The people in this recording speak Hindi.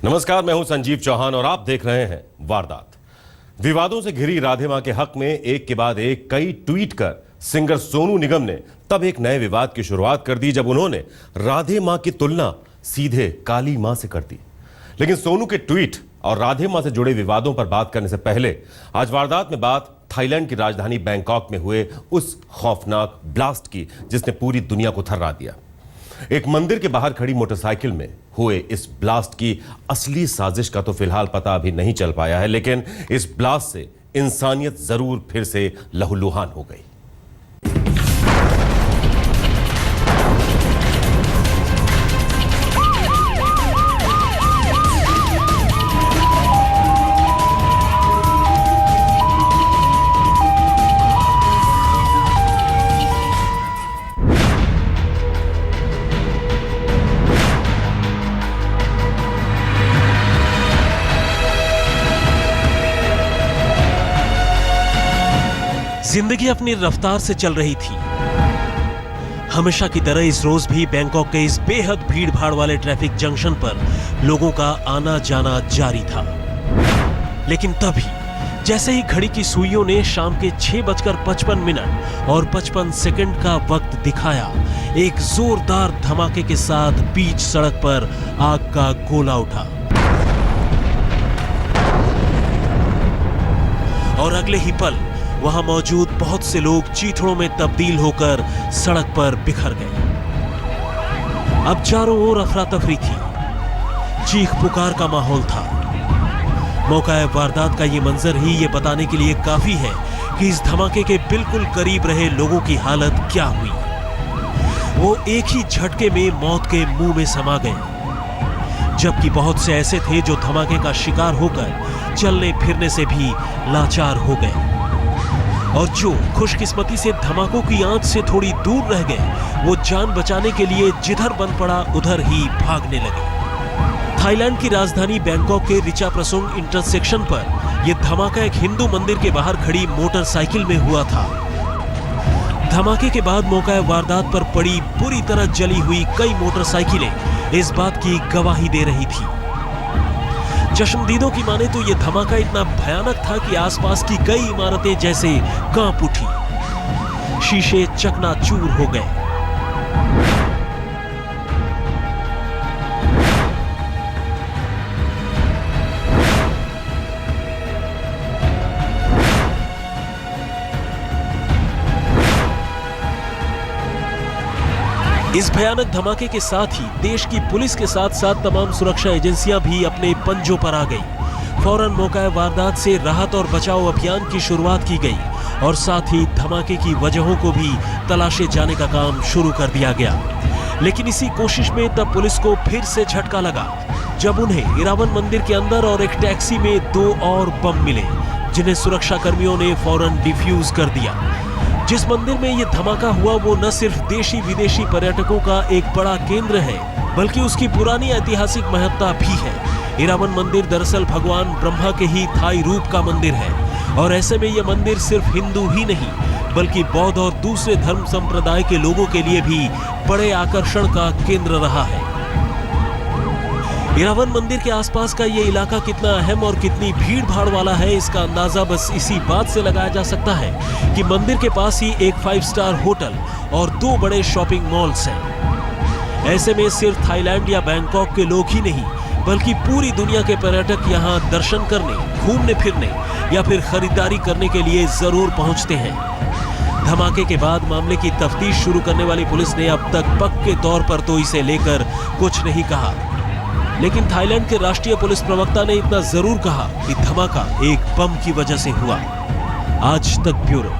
नमस्कार, मैं हूं संजीव चौहान और आप देख रहे हैं वारदात। विवादों से घिरी राधे मां के हक में एक के बाद एक कई ट्वीट कर सिंगर सोनू निगम ने तब एक नए विवाद की शुरुआत कर दी जब उन्होंने राधे मां की तुलना सीधे काली मां से कर दी। लेकिन सोनू के ट्वीट और राधे मां से जुड़े विवादों पर बात करने से पहले आज वारदात में बात थाईलैंड की राजधानी बैंकॉक में हुए उस खौफनाक ब्लास्ट की जिसने पूरी दुनिया को थर्रा दिया। एक मंदिर के बाहर खड़ी मोटरसाइकिल में हुए इस ब्लास्ट की असली साजिश का तो फिलहाल पता अभी नहीं चल पाया है, लेकिन इस ब्लास्ट से इंसानियत जरूर फिर से लहूलुहान हो गई। जिंदगी अपनी रफ्तार से चल रही थी। हमेशा की तरह इस रोज भी बैंकॉक के इस बेहद भीड़-भाड़ वाले ट्रैफिक जंक्शन पर लोगों का आना जाना जारी था। लेकिन तभी जैसे ही घड़ी की सुइयों ने शाम के 6:55 और 55 सेकंड का वक्त दिखाया, एक जोरदार धमाके के साथ बीच सड़क पर आग का गोला उठा और अगले ही पल वहां मौजूद बहुत से लोग चीथड़ों में तब्दील होकर सड़क पर बिखर गए। अब चारों ओर अफरा तफरी थी, चीख पुकार का माहौल था। मौका वारदात का ये मंजर ही ये बताने के लिए काफी है कि इस धमाके के बिल्कुल करीब रहे लोगों की हालत क्या हुई। वो एक ही झटके में मौत के मुंह में समा गए, जबकि बहुत से ऐसे थे जो धमाके का शिकार होकर चलने फिरने से भी लाचार हो गए और जो खुशकिस्मती से धमाकों की आंच से थोड़ी दूर रह गए वो जान बचाने के लिए जिधर बन पड़ा उधर ही भागने लगे। थाईलैंड की राजधानी बैंकॉक के रिचाप्रसोंग इंटरसेक्शन पर यह धमाका एक हिंदू मंदिर के बाहर खड़ी मोटरसाइकिल में हुआ था। धमाके के बाद मौका वारदात पर पड़ी बुरी तरह जली हुई कई मोटरसाइकिलें इस बात की गवाही दे रही थी। चश्मदीदों की माने तो यह धमाका इतना भयानक था कि आसपास की कई इमारतें जैसे कांप उठी, शीशे चकनाचूर हो गए। इस भयानक धमाके के साथ ही देश की पुलिस के साथ साथ तमाम सुरक्षा एजेंसियां भी अपने पंजों पर आ गई। फौरन मौका वारदात से राहत और बचाव अभियान की शुरुआत की गई और साथ ही धमाके की वजहों को भी तलाशे जाने का काम शुरू कर दिया गया। लेकिन इसी कोशिश में तब पुलिस को फिर से झटका लगा जब उन्हें इरावन मंदिर के अंदर और एक टैक्सी में 2 और बम मिले, जिन्हें सुरक्षा कर्मियों ने फौरन डिफ्यूज कर दिया। जिस मंदिर में यह धमाका हुआ वो न सिर्फ देशी विदेशी पर्यटकों का एक बड़ा केंद्र है बल्कि उसकी पुरानी ऐतिहासिक महत्ता भी है। इरावन मंदिर दरअसल भगवान ब्रह्मा के ही थाई रूप का मंदिर है और ऐसे में यह मंदिर सिर्फ हिंदू ही नहीं बल्कि बौद्ध और दूसरे धर्म संप्रदाय के लोगों के लिए भी बड़े आकर्षण का केंद्र रहा है। इरावन मंदिर के आसपास का ये इलाका कितना अहम और कितनी भीड़ भाड़ वाला है इसका अंदाजा बस इसी बात से लगाया जा सकता है कि मंदिर के पास ही एक 5 स्टार होटल और 2 बड़े शॉपिंग मॉल्स हैं। ऐसे में सिर्फ थाईलैंड या बैंकॉक के लोग ही नहीं बल्कि पूरी दुनिया के पर्यटक यहाँ दर्शन करने, घूमने फिरने या फिर खरीदारी करने के लिए जरूर पहुंचते हैं। धमाके के बाद मामले की तफ्तीश शुरू करने वाली पुलिस ने अब तक पक्के तौर पर तो इसे लेकर कुछ नहीं कहा, लेकिन थाईलैंड के राष्ट्रीय पुलिस प्रवक्ता ने इतना जरूर कहा कि धमाका एक बम की वजह से हुआ। आज तक ब्यूरो।